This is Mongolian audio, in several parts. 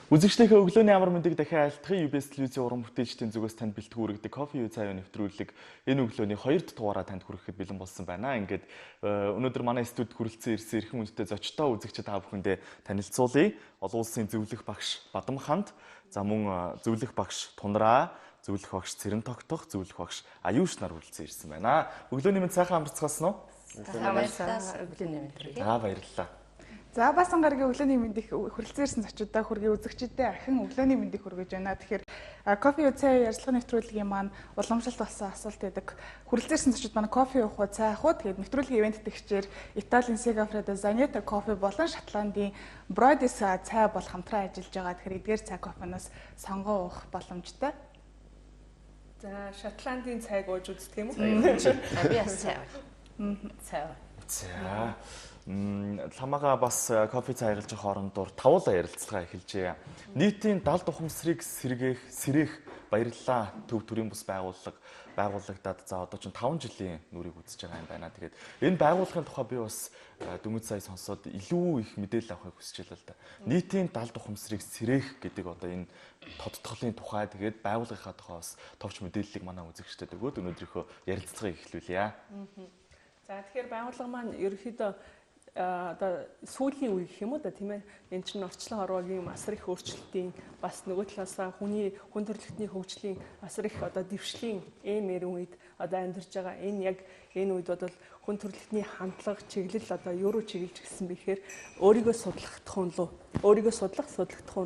Үзэгчдийнхээ өглөөний амар мэндийг дахин айлтгахын UBS телевизийн уран бүтээлчдийн зүгээс танд бэлтгэн хүргэдэг кофе юу цай нэвтрүүлэг энэ өглөөний 2 дахь дугаараа танд хүрэхэд бэлэн болсон байна. Ингээд өнөөдөр манай студид хүрэлцэн ирсэн эрхэм хүндтэй зочтой үзэгчид та бүхэндээ танилцуулъя. Олон улсын зөвлөх багш Бадамханд, за мөн зөвлөх багш Тунраа, зөвлөх багш Цэрэн тогтох, зөвлөх багш Аюуш нар хүрэлцэн ирсэн байна. Өглөөний мэнд сайхан амарцгаасан уу? Баярлалаа. Өглөөний мэнд. За баярлалаа. За бас ангаргийн өглөөний мэндийг хүрэлцээрсэн зочдоо хүргэе үзэгчдэд ахин өглөөний мэндийг хүргэж байна. Тэгэхээр кофе уу цай ярилцлага нэвтрүүлгийн маань уламжлалт болсон асуулт байдаг. Хүрэлцээрсэн зочид маань кофе уух уу цай уух уу? Тэгээд нэвтрүүлгийн ивент тэгчээр Италийн Сегафредо Занета кофе болон Шотландын Бродис цай бол хамтран ажиллаж байгаа. Тэгэхээр эдгээр цай кофеноос сонгоо уух боломжтой. За Шотландын цайг ууж үздэг юм уу? Би бас цай. Цай. За ламага бас кофе цай ажиллаж хоорондоор тавуулаа ярилцлага эхэлжээ. Нийтийн 70 ухамсарыг сэргээх баярлалаа төв төрийн бус байгуулагдаад за одоо ч 5 жилийн нүрийг үзэж байгаа юм байна. Тэгээд энэ байгууллагын тухай би бас дөнгөж сая сонсоод илүү их мэдээлэл авахыг хүсэж байлаа л да. Нийтийн 70 ухамсарыг сэргээх гэдэг одоо энэ тодтголын тухай тэгээд байгууллагынхаа тухай бас товч мэдээллийг манай үзэгчдэд өгөөд өнөөдрийнхөө ярилцлагыг эхлүүлье. За тэгэхээр байгууллага маань ерөнхийдөө одоо сүүлийн үе гэх юм уу да тийм ээ энэ чинь орчлон орвогийн асар их өөрчлөлтийн бас нөгөө талаасаа хүн төрөлхтний хөгжлийн асар их одоо дэвшлийн эмэр үед одоо амьдарч байгаа энэ яг энэ үед бодвол хүн төрөлхтний хандлага чиглэл одоо юу руу чиглэж гисэн бэхээр өөрийгөө судлах тухуун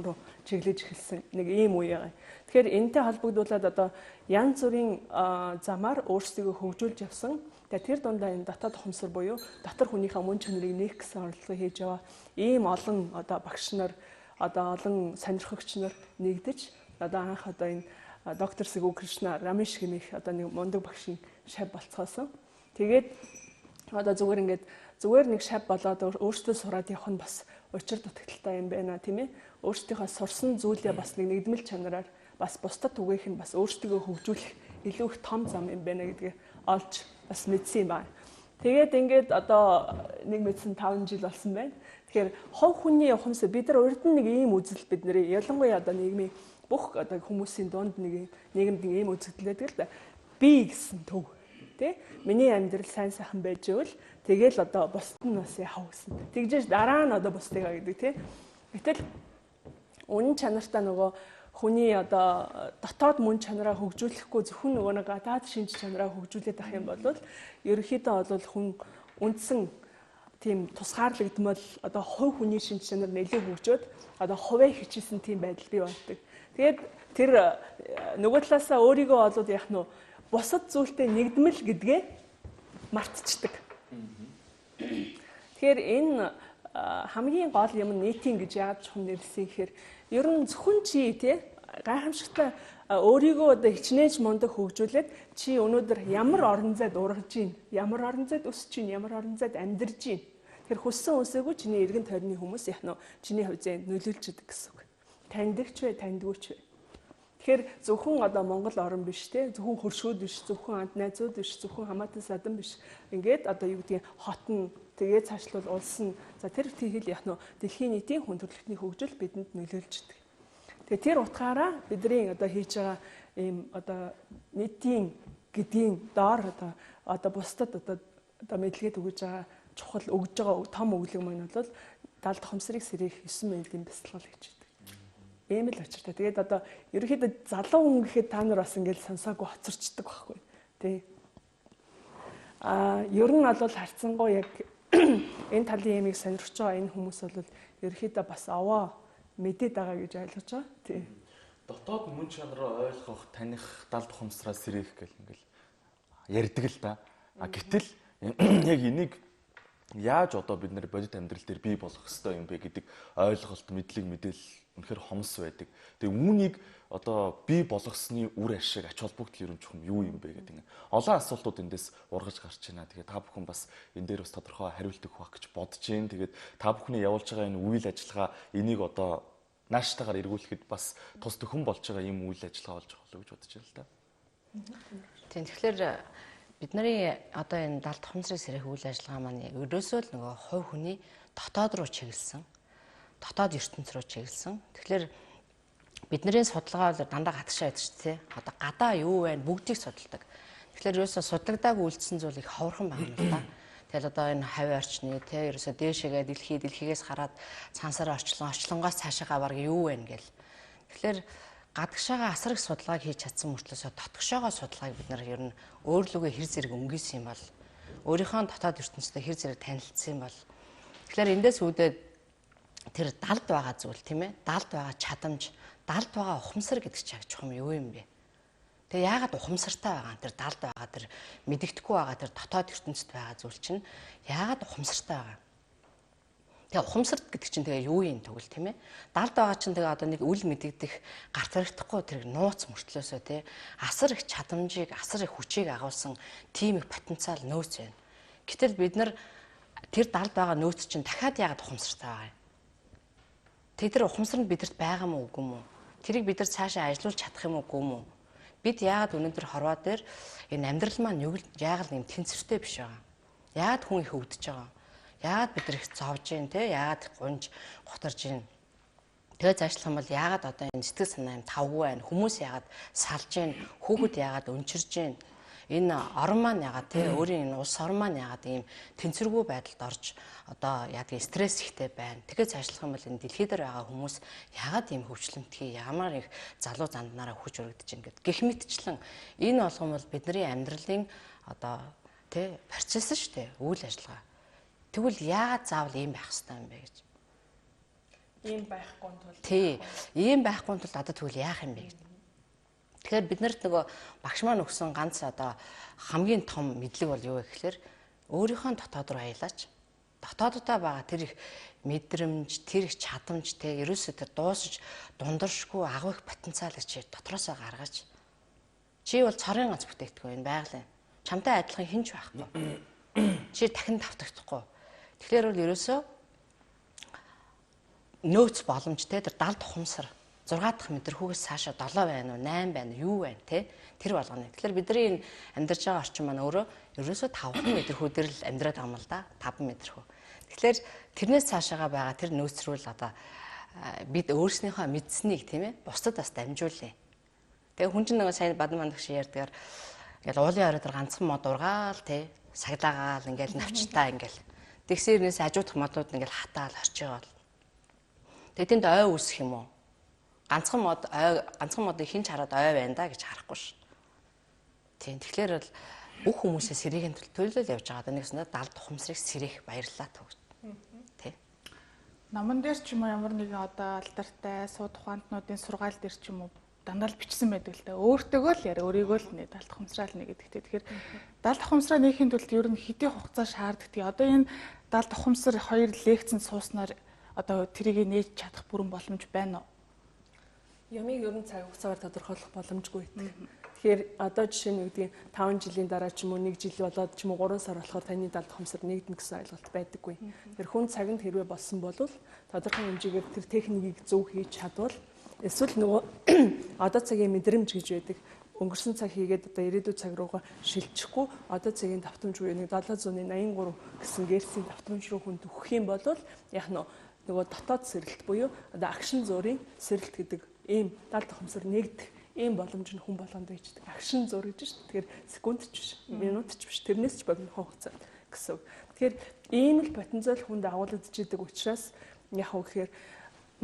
руу чиглэж эхэлсэн нэг ийм үе байгаа. Тэгэхээр энэтэй холбогдуулаад одоо янз бүрийн замаар өөрсдийгөө хөгжүүлж явсан. Тэгээд тэр дундаа энэ дотоод ухамсар буюу дотор хүнийхээ мөн чанарыг нээх гэсэн оролдлого хийж яваа ийм олон одоо багш нар одоо олон сонирхогч нар нэгдэж одоо анх одоо энэ доктор Сэгүү Кришна Рамиш гэмэх одоо нэг мундаг багшийн шав болцоосон. Тэгээд одоо зүгээр нэг шав болоод өөртөө сураад явах нь бас учир дутагдaltaй юм байна тийм ээ. Өөртөөхөө сурсан зүйлээ бас нэг нэгдмэл чанараар бас бусдад түгээх нь бас өөртөө хөгжүүлэх илүү их том зам юм байна гэдгийг олж бас мэдсэн юм байна. Тэгээд ингээд одоо нэг мэдсэн 5 жил болсон байна. Тэгэхээр хов хүний ухамсар бид нар урд нь нэг ийм үзэл бидний ялангуяа одоо нийгмийн бүх одоо хүмүүсийн дунд нэг нийгэмд нэг ийм үзэгдэл байдаг л да. Би гэсэн төв. Тэ? Миний амьдрал сайн сайхан байж ивэл тэгэл одоо бусд нь бас яах гэсэн. Тэгжээж дараа нь одоо бусдыгаа гэдэг тий. Гэтэл үнэн чанартай нөгөө хүний одоо дотоод мөн чанараа хөгжүүлэхгүй зөвхөн нөгөө нэг гадаад шинж чанараа хөгжүүлээд ах юм бол ерөнхийдөө бол хүн үндсэн тийм тусгаарлагдмал одоо хувь хүний шинж чанар нэлээд хөгжөөд одоо хувиа хичээсэн тийм байдал бий болдог. Тэгээд тэр нөгөө талаасаа өөрийгөө олоод яах нь бусад зүйлтэй нэгдмэл гэдгээ мартчихдаг. Тэгэхээр энэ хамгийн гол юм нийтийн гэж яаж чухам нэрлсэн гэхээр ер нь зөвхөн чи тий гайхамшигтай өөрийгөө одоо хичнээн мундаг хөгжүүлээд чи өнөөдөр ямар орон зайд ургаж гин, ямар орон зайд өсөж гин, ямар орон зайд амьдарж гин. Тэр хүссэн үсээгүй чиний эргэн тойрны хүмүүс яах нь чиний хувьд нөлөөлж идэг гэсэн үг. Таньдагч вэ, таньдгүй ч вэ. Тэгэхээр зөвхөн одоо Монгол орн биш те зөвхөн хөршүүд биш, зөвхөн анд найзууд биш, зөвхөн хамаатан садан биш. Ингээд одоо юу гэдгийг хот нь тэгээд цаашлуул улс нь за тэр хэл яах нь дэлхийн нийтийн хүн төрөлхтний хөгжил бидэнд нөлөөлж идэг. Тэгээ тэр утгаараа бидний одоо хийж байгаа ийм одоо нийтийн гэдгийн доор одоо бусдад одоо мэдлэгэд өгж байгаа чухал өгж байгаа том өглөг маань бол 70 ухамсарыг сэргээх 9 мэндийн бясалгал гэж байдаг. Ийм л очиртай. Тэгээд одоо ерөнхийдөө залуу хүн гэхэд та нар бас ингээд сонсоогүй хоцорчдаг байхгүй тий. Ер нь бол харьцангуй яг энэ талын ямиг сонирхож байгаа энэ хүмүүс бол ерөнхийдөө бас аваа мэдээд байгаа гэж ойлгож байгаа. Тий. Дотоод мөн чанараа ойлгох, таних 70 ухамсараа сэргээх гэл ингээл ярьдаг л да. Гэтэл яг энийг яаж одоо бид нэр бодит амьдрал дээр бий болгох ёстой юм бэ гэдэг ойлголт, мэдлэг, мэдээлэл үнэхээр хомс байдаг. Тэгээ үүнийг одоо бий болгосны үр ашиг, ач холбогдол ерөн чухам юу юм бэ гэдэг олон асуултууд эндээс ургаж гарч байна. Тэгээ та бүхэн бас энэ дээр бас тодорхой хариулт өгөх байх гэж бодож байна. Тэгээд та бүхний явуулж байгаа энэ үйл ажиллагаа энийг одоо нааштайгаар эргүүлэхэд бас тус төхөн болж байгаа юм үйл ажиллагаа болж байгаа гэж бодож байна л да. Тийм тэгэхээр бидний одоо энэ 70 ухамсарыг сэргээх үйл ажиллагаа маань ерөөсөө л нөгөө хувь хүний дотоод руу чиглэсэн дотоод ертөнц рүү чиглэсэн. Тэгэхээр Бидний судалгаа бол дандаа гадагшаа байдаг шүү дээ. Одоо гадаа юу вэ? Бүгдийг судалдаг. Тэгэхээр ерөөсө судлагдаагүй үлдсэн зүйл их ховорхон байна л да. Тэгэл одоо энэ хавь орчны тий ерөөсө дээшээгээ дэлхийгээс хараад цансаар орчлонгоос цаашаа баг юу вэ гэл. Тэгэхээр гадагшаага асар их судалгааг хийж чадсан мөртлөөсөө дотгошоогоо судалгааг бид нар ер нь өөрлөгөө хэр зэрэг өнгөсөн юм бол өөрийнхөө дотоод ертөнцтэй хэр зэрэг танилцсан юм бол тэгэхээр эндээс үүдээд тэр далд байгаа зүйл тийм ээ далд байгаа чадамж далд байгаа ухамсар гэдэг чинь чухам юу юм бэ? Тэгээ яагаад ухамсартай байгаа тэр далд байгаа тэр мэдэгдэхгүй байгаа тэр дотоод ертөнцид байгаа зүйл чинь яагаад ухамсартай байгаа? Тэгээ ухамсарт гэдэг чинь тэгээ юу юм тэгвэл тийм ээ? Далд байгаа чинь тэгээ одоо нэг үл мэдэгдэх гарт баригдахгүй тэр нууц мөртлөөсөө тий асар их чадамжийг асар их хүчийг агуулсан тийм их потенциал нөөц байна. Гэтэл бид нар тэр далд байгаа нөөц чинь дахиад яагаад ухамсартай байгаа юм? Тэр ухамсар нь бидэрт байгаа мó үгүй мó? Тэрийг бид нар цаашаа ажилуулж чадах юм уугүй мó? Бид яагаад өнөөдөр хорвоо дээр энэ амьдрал маань яагаад нэм тэнцвэртэй биш байгаа? Яагаад хүн их өвдөж байгаа? Яагаад бид нар их зовж гин те? Яагаад гунж гутарж гин? Тэгээ заашлах юм бол яагаад одоо энэ сэтгэл санаа юм тавгүй байна? Хүмүүс яагаад салж гин? Хүүхэд яагаад өнчирж гин? Энэ орон маань яагаад те өөрийн энэ улс орон маань яагаад ийм тэнцвэргүй байдалд орж одоо яадаг стресс ихтэй байна. Тэгэхээр цаашлах юм бол энэ дэлхий дээр байгаа хүмүүс яагаад ийм хөвчлөлтгий ямар их залуу занднаараа хүч өргөдөж ингээд гэх мэтчлэн энэ болгон бол бидний амьдралын одоо те процесс шүү дээ. Үйл ажиллагаа. Тэгвэл яагаад заавал ийм байх хэрэгтэй юм бэ гэж. Ийм байхгүй тул. Тий. Ийм байхгүй тул одоо тэгвэл яах юм бэ гэж. Тэгэхээр бид нарт нөгөө багш маань өгсөн ганц одоо хамгийн том мэдлэг бол юу вэ гэхээр өөрийнхөө дотоод руу аялаач. Дотооддоо байгаа тэр их мэдрэмж, тэр их чадамж те ерөөсөө тэр дуусаж дундаршгүй агуу их потенциалыг чи дотроосоо гаргаж. Чи бол цорын ганц бүтээгдэхүүн энэ байгалийн. Чамтай адилхан хинч байхгүй. Чи дахин давтагдахгүй. Тэгэхээр бол ерөөсөө нөөц боломжтой тэр 70 ухамсар 6 дахь мэдрэхүүгээс цаашаа 7 байна уу 8 байна уу юу байна те тэр болгоно. Тэгэхээр бидний энэ амьдарч байгаа орчин маань өөрөө ерөөсөө 5 мэдрэхүү дээр л амьдраад байгаа юм л да 5 мэдрэхүү. Тэгэхээр тэрнээс цаашаага байгаа тэр нөөц рүү л одоо бид өөрснийхөө мэдсэнийг тийм ээ бусдад бас дамжуулъя. Тэгээ хүн чинь нөгөө сайн бадман багш ярьдгаар ингээл уулын орой дээр ганцхан мод ургаал те саглагаал ингээл навчтаа ингээл тэгсэрнээс ажуудах модууд ингээл хатаал орчигаал. Тэгээ тэнд ой үүсэх юм уу? Ганцхан модыг хинч хараад ой байна да гэж харахгүй ш. Тийм тэгэхээр бол бүх хүмүүсээ сэрийн төлөөлөл явж байгаа. Нэгснээр 70 ухамсарыг сэрэх баярлалаа төгс. Тий. Наман дээр ч юм уу ямар нэгэн одоо алдартай сууд ухаантнуудын сургаал дээр ч юм уу дандаа л бичсэн байдаг л да. Өөртөөгөө л яа өөрийгөө л нэг 70 ухамсараа л нэг гэдэгтэй. Тэгэхээр 70 ухамсараа нээхийн тулд ер нь хэдийн хугацаа шаарддаг. Одоо энэ 70 ухамсар 2 лекцэнд сууснаар одоо тэрийг нээж чадах бүрэн боломж байна уу? Ямиг ер нь цаг хугацаагаар тодорхойлох боломжгүй байдаг. Тэгэхээр одоо жишээ нь үгдийн 5 жилийн дараа ч юм уу 1 жил болоод ч юм уу 3 сар болохоор таны 70 ухамсар нэгдэнэ гэсэн ойлголт байдаггүй. Тэр хүн цагт хэрвээ болсон бол тодорхой хэмжээгээр тэр техникийг зөв хийж чадвал эсвэл нөгөө одоо цагийн мэдрэмж гэж байдаг. Өнгөрсөн цаг хийгээд одоо ирээдүйн цаг руугаа шилжихгүй одоо цагийн давтамж буюу 783 гэсэн герцийн давтамж руу хүн төгөх юм бол яг нөгөө дотоод сэрэлт буюу одоо акшн зургийн сэрэлт гэдэг ийм 70 ухамсар нэгдэх ийм боломж нь хүн болгонд байждаг. Акшн зур гэж шүү дээ. Тэгэхээр секунд ч биш, минут ч биш, тэрнээс ч богино хугацаа гэсэн. Тэгэхээр ийм л потенциал хүнд агуулж идэг учраас яг уу гэхээр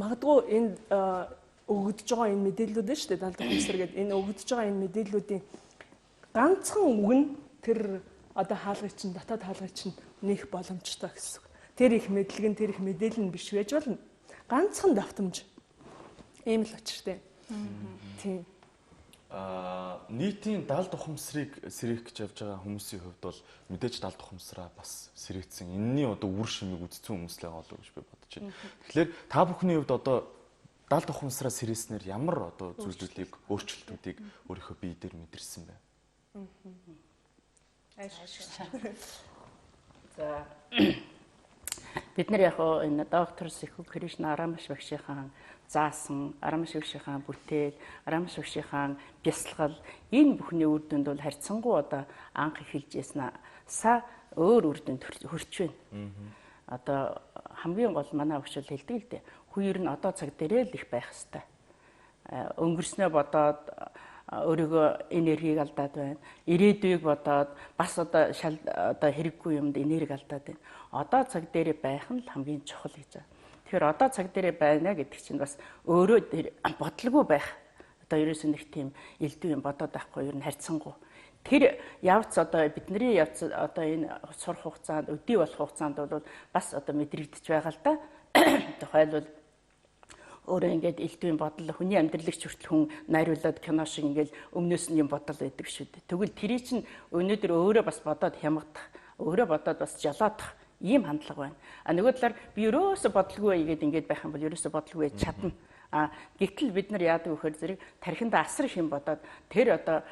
магадгүй энэ өгөгдөж байгаа энэ мэдээллүүд нь шүү дээ 70 ухамсар гэдэг энэ өгөгдөж байгаа энэ мэдээллүүдийн ганцхан үг нь тэр одоо хаалгыг чинь дотоод хаалгыг чинь нээх боломжтой гэсэн. Тэр их мэдлэг нь тэр их мэдээлэл нь биш байж болно. Ганцхан давтамж ийм л очиртэй. Тийм. Нийтийн 70 ухамсарыг сэрэх гэж явж байгаа хүмүүсийн хувьд бол мэдээж 70 ухамсараа бас сэрэгдсэн. Энэний одоо үр шимийг үзсэн хүмүүс л байгаа болов уу гэж би бодож байна. Тэгэхээр та бүхний хувьд одоо 70 ухамсараа сэрээснээр ямар одоо зүйлүүдийг өөрчлөлтүүдийг өөрийнхөө бие дээр мэдэрсэн бэ? За бид нар яг энэ доктор Сэхү Кришна Арамаш багшийн заасан, Арамаш багшийн бүтээл, Арамаш багшийн бясалгал энэ бүхний үр дүнд бол харьцангуй одоо анх эхэлжсэн са өөр үр дүнд хүрч байна. Одоо хамгийн гол манай багш хэлдэг л дээ. Хоёр нь одоо цаг дээрээ л их байх хэвээр. өнгөрснөө бодоод өөрийгөө энергийг алдаад байна. Ирээдүйг бодоод бас одоо хэрэггүй юмд энерги алдаад байна. Одоо цаг дээр байх нь л хамгийн чухал гэж байна. Тэгэхээр одоо цаг дээр байна гэдэг чинь бас өөрөө бодлого байх. Одоо ерөөсөө нэг тийм элдв юм бодоод байхгүй ер нь харьцангуй. Тэр явц одоо бидний явц одоо энэ сурах хугацаанд өдий болох хугацаанд бол бас одоо мэдрэгдэж байгаа л да. Тухайлбал өөрөө ингээд элдвийн бодол хүний амьдралыг хүртэл хүн найруулад кино шиг ингээд өмнөөс нь юм бодол байдаг шүү дээ. Тэгвэл тэрий чинь өнөөдөр өөрөө бас бодоод хямгадах, өөрөө бодоод бас жалаадах ийм хандлага байна. Нөгөө талаар би ерөөсө бодлого ингээд байх юм бол ерөөсө бодлого чадна. Гэтэл бид нар яадаг вөхөр зэрэг тархиндаа асар их юм бодоод тэр одоо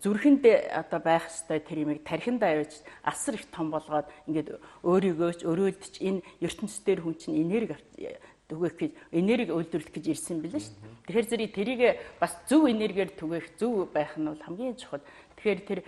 зүрхэндээ одоо байх ёстой тэр юмыг тархиндаа авч асар их том болгоод ингээд өөрийгөөч өрөөлдөж энэ ертөнцийн дээр хүн чинь энерги түгээх гэж энерги үйлдвэрлэх гэж ирсэн билээ шүү дээ. Тэгэхээр зэрэг тэрийг бас зөв энергиэр түгээх зөв байх нь бол хамгийн чухал. Тэгэхээр тэр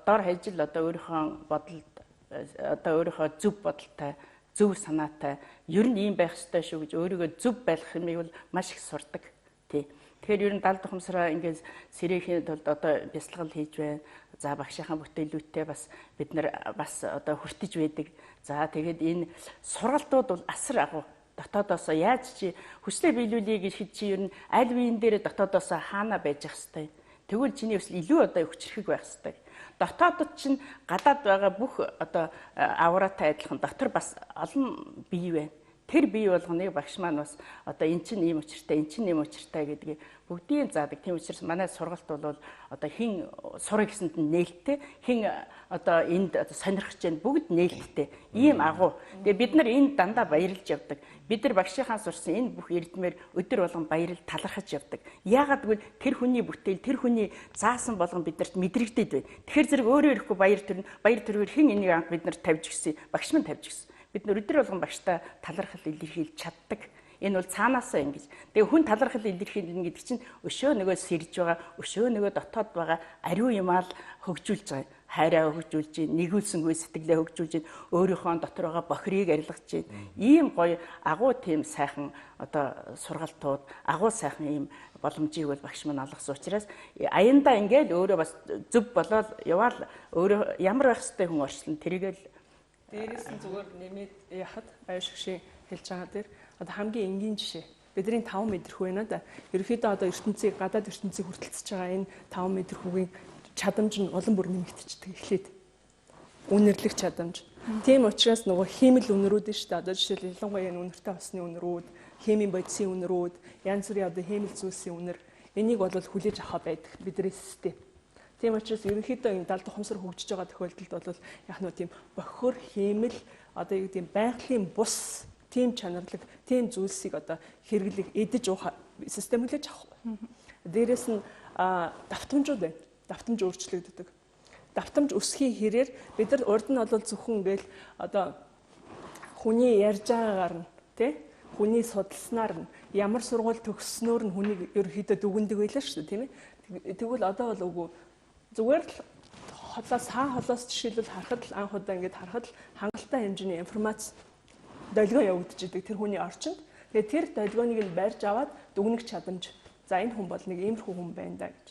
доор хajил одоо өөрийнхөө бодолд одоо өөрийнхөө зөв бодолтой, зөв санаатай ер нь ийм байх ёстой шүү гэж өөрийгөө зөв байлгах юмыг бол маш их сурдаг. Тий. Тэгэхээр ер нь 70 ухамсараа ингээд сэрэхийн тулд одоо бясалгал хийж байна. За багшийнхаа бүтээлүүтээ бас бид нар бас одоо хүртэж байдаг. За тэгээд энэ сургалтууд бол асар агуу дотоодоос яаж чи хүслээ биелүүлэе гэж хэд чи ер нь аль биен дээр дотоодоос хаана байж ах хэвтэй. Тэгвэл чиний хүсэл илүү одоо хүчрхэг байх хэвтэй. Дотоодод чинь гадаад байгаа бүх одоо авраатай адилхан дотор бас олон бие байна. Тэр бие болгоныг багш маань бас одоо эн чинь ийм учиртай, эн чинь ийм учиртай гэдгийг бүгдийг заадаг. Тийм учраас манай сургалт бол одоо хин сурах гэсэнд нь нээлттэй, хин одоо энд сонирхож байна бүгд нээлттэй. Ийм агуу. Тэгээ бид нар энд дандаа баярлж явдаг. Бид нар багшийнхаа сурсан энэ бүх эрдмээр өдөр болгон баярл талархаж явдаг. Яагаад гэвэл тэр хүний бүтээл, тэр хүний заасан болгон биднэрт мэдрэгдээд байна. Тэгэхээр зэрэг өөрөө ирэхгүй баяр төрөөр хин энийг анх бид нарт тавьж гисэн, багш маань тавьж гисэн. Бид нар өдөр болгон багштай талархал илэрхийлж чаддаг. Энэ бол цаанаасаа ингэж. Тэгээ хүн талархал илэрхийлнэ гэдэг чинь өшөө нөгөө сэрж байгаа, өшөө нөгөө дотоод байгаа ариу юмаа л хөгжүүлж байгаа. Хайраа хөгжүүлж, нэгүүлсэнгүй сэтгэлээ хөгжүүлж, өөрийнхөө дотор байгаа бохирыг арилгаж, ийм гоё агуу тийм сайхан одоо сургалтууд, агуу сайхан ийм боломжийг бол багш маань олгосон учраас аяндаа ингээд өөрөө бас зөв болоод яваал өөрөө ямар байх ёстой хүн орчлон тэрийгэл дээрээс нь зүгээр нэмээд яхад аашиг шиг хэлж байгаа дээр одоо хамгийн энгийн жишээ. Бидний 5 мэдрэхүү байна да. Ерөнхийдөө одоо ертөнцийг гадаад ертөнцийг хүртэлцэж байгаа энэ 5 мэдрэхүүгийн чадамж нь улам бүр нэмэгдчихдэг эхлээд. Үнэрлэх чадамж. Тийм учраас нөгөө хиймэл үнэрүүд нь шүү дээ. Одоо жишээл ялангуяа энэ үнэртэй усны үнэрүүд, химийн бодисын үнэрүүд, янз бүрийн одоо хиймэл зүйлсийн үнэр энийг бол хүлээж авах байдаг бидний систем. Тийм учраас ерөнхийдөө энэ 70 ухамсар хөгжиж байгаа тохиолдолд бол яг нь тийм бохир хиймэл одоо юу гэдэг байгалийн бус тийм чанарлаг тийм зүйлсийг одоо хэрэглэг эдэж уух систем хүлээж авах. Дээрээс нь давтамжууд байна. Давтамж өөрчлөгддөг. Давтамж өсхийн хэрээр бид нар урд нь бол зөвхөн ингээл одоо хүний ярьж байгаагаар нь тий хүний судалснаар нь ямар сургууль төгссөнөөр нь хүнийг ерөнхийдөө дүгндэг байлаа шүү дээ тийм ээ. Тэгвэл одоо бол үгүй зүгээр л холоос жишээлбэл харахад л анх удаа ингээд харахад л хангалттай хэмжээний информац долгио явагдаж идэг тэр хүний орчинд. Тэгээд тэр долгионыг нь барьж аваад дүгнэх чадамж. За энэ хүн бол нэг иймэрхүү хүн байна да гэж.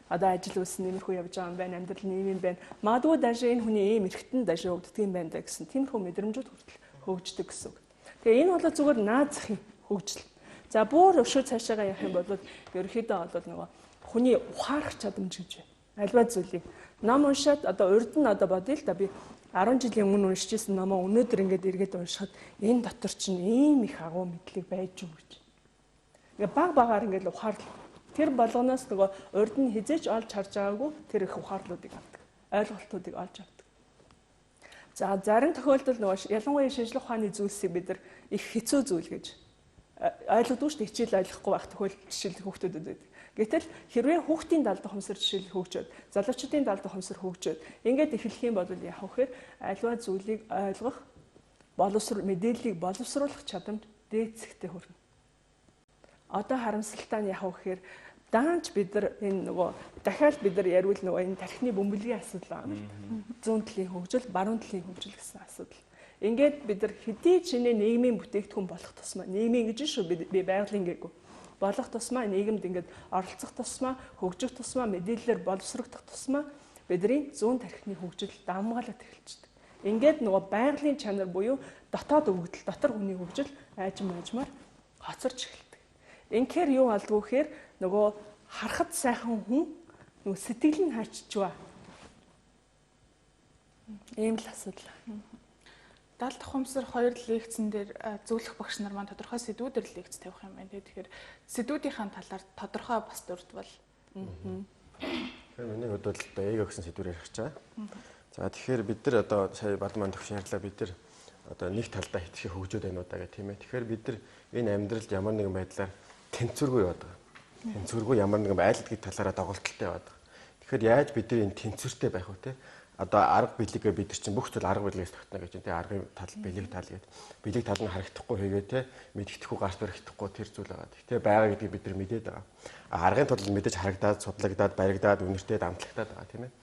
Одоо ажил үйлс нэмэрхүү явж байгаа юм байна, амьдрал нэм юм байна. Магадгүй дашаа энэ хүний ийм эргэтэн дашаа өгдөг юм байна да гэсэн тиймэрхүү мэдрэмжүүд хүртэл хөгждөг гэсэн үг. Тэгээ энэ бол зүгээр наад захын хөгжил. За бүр өшөө цаашаага явах юм бол ерөөхдөө бол нөгөө хүний ухаарах чадамж гэж байна. Альва зүйлийг ном уншаад одоо урд нь одоо бодъё л да би 10 жилийн өмнө уншижсэн номоо өнөөдөр ингээд эргээд уншихад энэ дотор чинь ийм их агуу мэдлэг байж юу гэж. Ингээ баг-багаар ингээд ухаарлаа. Тэр болгоноос нөгөө урд нь хизээч олж харж байгаагүй тэр их ухаарлуудыг авдаг. Ойлголтуудыг олж авдаг. За зарим тохиолдолд нөгөө ялангуяа шинжлэх ухааны зүйлсийг бид нар их хэцүү зүйл гэж ойлгодгүй шүү дээ. Хичээл ойлгохгүй байх тохиолдол жишээлбэл хүүхдүүдэд байдаг. Гэтэл хэрвээ хүүхдийн 70 ухамсар жишээл хөгжөөд, залуучуудын 70 ухамсар хөгжөөд ингээд эхлэх юм бол яах вэ гэхээр альва зүйлийг ойлгох, мэдээллийг боловсруулах чадамж дээцэгтэй хүрнэ. Одоо харамсалтай нь яах вэ гэхээр даанч бид нар энэ нөгөө дахиад бид нар яривал нөгөө энэ тархины бөмбөлгийн асуудал байна. Зүүн талын хөгжил, баруун талын хөгжил гэсэн асуудал. Ингээд бид нар хэдий чинээ нийгмийн бүтээгдэхүүн болох тусмаа нийгмийн гэж шүү би байгалийн гээгүй. Болох тусмаа нийгэмд ингээд оролцох тусмаа хөгжих тусмаа мэдээлэлээр боловсрогдох тусмаа бидний зүүн тархины хөгжил давмгаалаад эхэлчихдэг. Ингээд нөгөө байгалийн чанар буюу дотоод өгөгдөл, дотор хүний хөгжил айжмаар хоцорч эхэлдэг. Инхээр юу болдгоо гэхээр нөгөө харахад сайхан хүн нөгөө сэтгэл нь хайччихва. Ийм л асуудал. 70 дахь ухамсар 2 лекцэн дээр зөвлөх багш нар маань тодорхой сэдвүүдээр лекц тавих юм байна. Тэгэхээр сэдвүүдийн талаар тодорхой бас дурдвал. Тэгэхээр миний хувьд бол одоо эго гэсэн сэдвээр ярих гэж байгаа. За тэгэхээр бид нар одоо сая Балман төвшин ярьлаа бид нар одоо нэг талдаа хитгэх хөгжөөд байна уу гэх тийм ээ. Тэгэхээр бид нар энэ амьдралд ямар нэгэн байдлаар тэнцвэргүй яваад байгаа. Тэнцвэргүй ямар нэгэн айлтгий талаараа доголдолтой яваад байгаа. Тэгэхээр яаж бид нар энэ тэнцвэртэй байх вэ те? Одоо арга билегээ бид нар чинь бүх зүйл арга билегээс тогтно гэж тийм аргын тал билег тал гэдэг. Билег тал нь харагдахгүй хийгээ те мэддэхгүй гарч баригдахгүй тэр зүйл байгаа. Тэгтээ байгаа гэдгийг бид нар мэдээд байгаа. Аргын тул мэдээж харагдаад, судлагдаад, баригдаад, үнэртээд, амтлагтаад байгаа тийм ээ.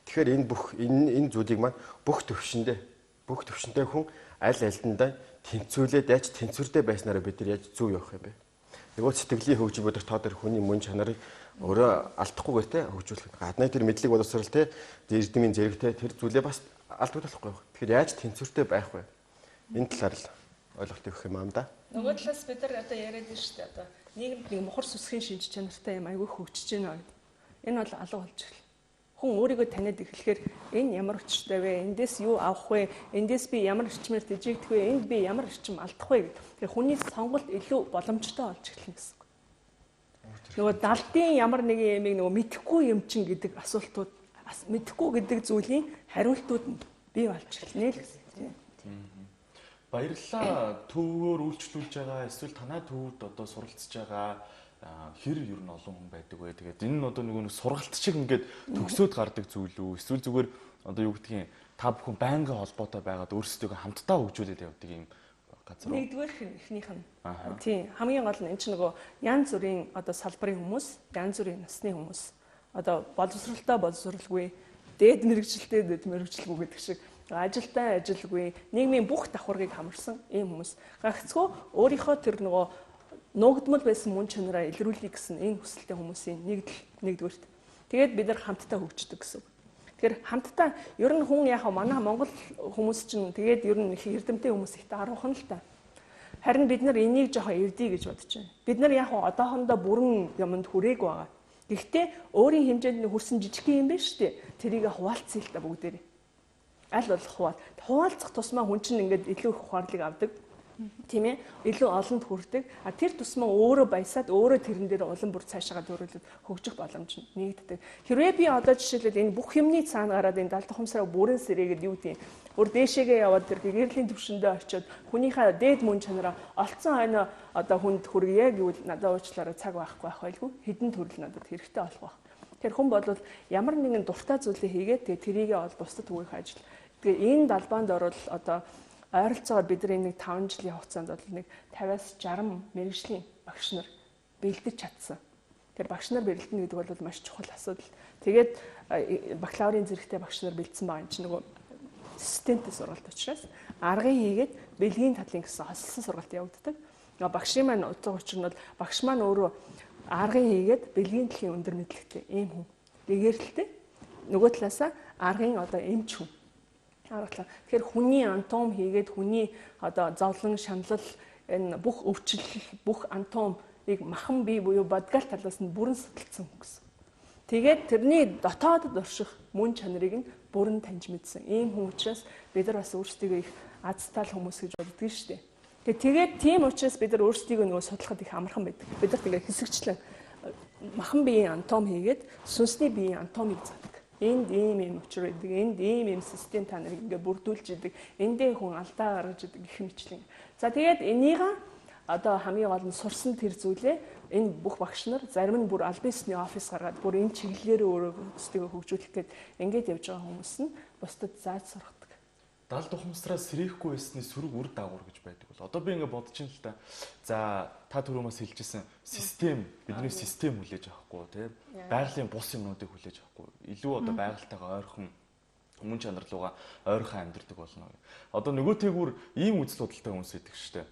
Тэгэхээр энэ зүйлийг маань бүх төвшөндөө хүн аль альдандаа тэнцвүүлээд яаж тэнцвэртэй байснараа бид нар яаж зөв явах юм бэ? Нөгөө сэтгэлийн хөгжил бодох тоо дээр хүний мөн чанарыг өөрөө алдахгүйгээр те хөгжүүлэх. Гадны тэр мэдлэг боловсрал те эрдэмийн зэрэгтэй тэр зүйлээ бас алдуулахгүй байх. Тэгэхээр яаж тэнцвэртэй байх вэ? Энэ талаар л ойлголт өгөх юм аа да. Нөгөө талаас бид нар одоо яриад байна шүү дээ. Одоо нийгэмд нэг мухар сүсгийн шинж чанартай юм айгүй хөгжиж байна гэдэг. Энэ бол алга болж ирэл. Хүн өөрийгөө таниад эхлэхээр энэ ямар өчтэй вэ? Эндээс юу авах вэ? Эндээс би ямар орчмоор дижигдэх вэ? Энд би ямар орчим алдах вэ гэдэг. Тэгэхээр хүний сонголт илүү боломжтой болж эхэлнэ гэсэн. Нөгөө далдын ямар нэг юмыг нөгөө мэдэхгүй юм чин гэдэг асуултууд мэдэхгүй гэдэг зүйлийн хариултууд бий болж эхэлнэ л гэсэн. Баярлалаа. Төвөөр үйлчлүүлж байгаа эсвэл танай төвд одоо суралцж байгаа хэр ер нь олон хүн байдаг вэ? Тэгээд энэ нь одоо нэг сургалт шиг ингээд төгсөөд гардаг зүйл үү? Эсвэл зүгээр одоо юу гэдгийг та бүхэн байнгын холбоотой байгаад өөрсдөө хамтдаа хөгжүүлээд явдаг юм газар уу? Нэгдүгээр эхнийх нь. Тийм. Хамгийн гол нь энэ чинь нөгөө янз бүрийн одоо салбарын хүмүүс, янз бүрийн насны хүмүүс. Одоо боловсралгүй, дээд мэрэгжилтэй гэдэг шиг ажилтай ажилгүй, нийгмийн бүх давхаргыг хамарсан ийм хүмүүс. Гагцгүй өөрийнхөө тэр нөгөө нуугдмал байсан мөн чанараа илрүүлэх гэсэн энэ хүсэлтэй хүмүүсийн нэгдүгээрт. Тэгээд бид нар хамтдаа хөгждөг гэсэн. Тэгэхээр хамтдаа ер нь хүн яг манай Монгол хүмүүс чинь тэгээд ер нь их эрдэмтэй хүмүүс ихтэй аруухан л та. Харин бид нар энийг жоохон эвдий гэж бодож байна. Бид нар яг одоохондоо бүрэн юмд хүрээг байгаа. Гэхдээ өөрийн хэмжээнд хүрсэн жижиг юм байна шүү дээ. Тэрийг хуваалцъя л та бүгдээрээ. Аль болох хуваалцах тусмаа хүн чинь ингээд илүү их ухаарлыг авдаг. Тийм ээ, илүү олонд хүрдэг. Тэр тусмаа өөрөө баясаад өөрөө тэрэн дээр улам бүр цаашаа дөрвөлөд хөгжих боломж нэгддэг. Хэрвээ би одоо жишээлбэл энэ бүх юмны цаана гараад энэ 70 дахь ухамсараа бүрэн сэрээгээд юу гэдэг юм. Өөр дээшээгээ яваад тэр гэрлийн төвшөндөө очиод хүнийхээ дээд мөн чанараа олцсон хойно одоо хүнд хүргье гэвэл надад уучлаарай цаг байхгүй байх байлгүй. Хэдэн төрөл надад хэрэгтэй болох байх. Тэр хүн бол ямар нэгэн дуртай зүйлээ хийгээд тэрийгээ ол бусдад түгээх ажил. Тэгээ энэ далбаанд орвол одоо ойролцоогоор бидний нэг 5 жилийн хугацаанд бол нэг 50-аас 60 мэргэжлийн багш нар бэлдэж чадсан. Тэр багш нар бэлдэнэ гэдэг бол маш чухал асуудал. Тэгээд бакалаврын зэрэгтэй багш нар бэлдсэн байгаа юм чинь нөгөө системтэй сургалт учраас аргыг хийгээд бэлгийн талын гэсэн хослсон сургалт явагддаг. Багшийн маань утга учир нь бол багш маань өөрөө аргыг хийгээд бэлгийн талын өндөр мэдлэгтэй ийм хүн. Нэгээрэлтэй нөгөө талаасаа аргын одоо эмч хүн. Тэгэхээр хүний анатом хийгээд хүний одоо зовлон шаналл энэ бүх өвчлөл бүх анатомыг махан бие буюу бодгал талаас нь бүрэн судалсан гэсэн. Тэгээд тэрний дотоодд орших мөн чанарыг нь бүрэн таньж мэдсэн. Ийм хүн учраас бид нар бас өөрсдийгөө их азтал хүмүүс гэж боддог шүү дээ. Тэгээд тийм учраас бид нар өөрсдийгөө нөгөө судлахад их амархан байдаг. Бид нар тэгээд хэсэгчлэн махан биеийн анатом хийгээд сүнсний биеийн анатомыг задаг. Энд ийм учир байдаг. Энд ийм систем та нарыг ингээ бүрдүүлж идэг. Эндээ хүн алдаа гаргаж идэг гэх мэтлэн. За тэгээд энийг одоо хамгийн гол нь сурсан тэр зүйлээ энэ бүх багш нар зарим нь бүр аль биесний офис гаргаад бүр энэ чиглэлээр өөрсдөө хөгжүүлэх гээд ингээд явж байгаа хүмүүс нь бусдад зааж сургадаг. 70 дахь ухамсараа сэрээхгүй байсны сөрөг үр дагавар гэж байдаг бол. Одоо би ингээд бодож ин л та. За та түрүүмээс хэлжсэн систем бидний систем хүлээж авахгүй тийм байгалийн бус юмнуудыг хүлээж авахгүй. Илүү одоо байгальтайгаа ойрхон мөн чанар руугаа ойрхон амьдрдаг болно. Одоо нөгөө тэгүр ийм үзэл бодолтой хүмүүс идэх штэ.